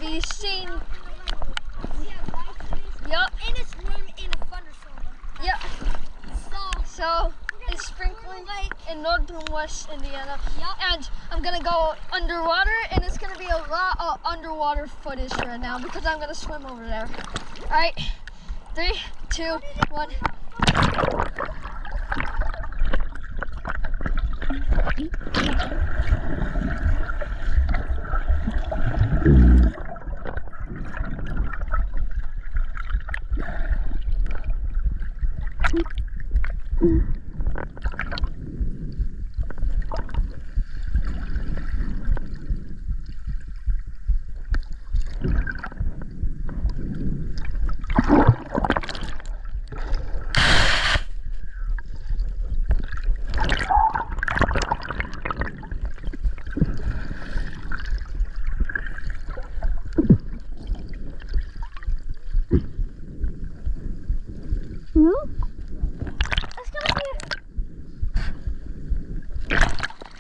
be seen. Yup. And it's warm in a thunderstorm. Yep. So it's sprinkling in northwest Indiana. Yep. And I'm gonna go underwater, and it's gonna be a lot of underwater footage right now because I'm gonna swim over there. All right, 3, 2, 1.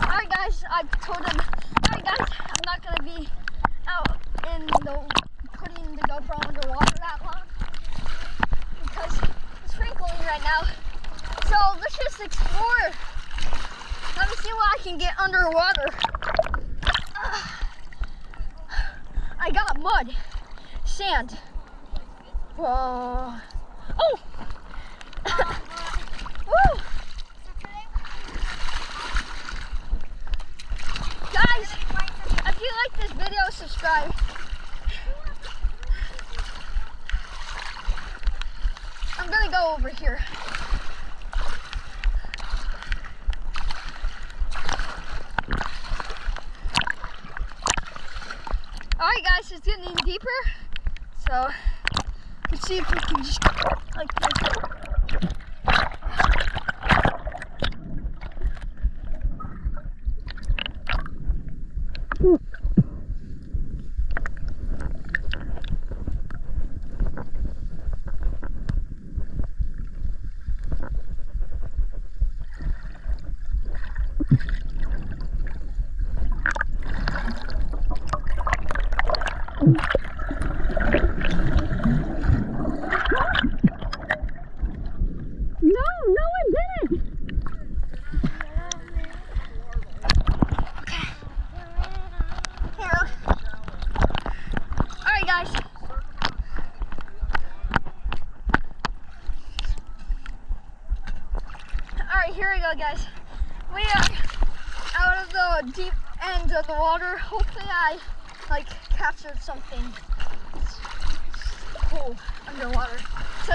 Alright guys, I told them, alright guys, I'm not going to be out in putting the GoPro underwater that long because it's sprinkling right now. So let's just explore. Let me see what I can get underwater. I got mud, sand. Whoa. Oh! Woo! Guys, if you like this video, subscribe. I'm gonna go over here. Alright guys, it's getting deeper. So let's see if we can just like this. Alright, here we go guys. We are out of the deep end of the water. Hopefully I captured something cool underwater. So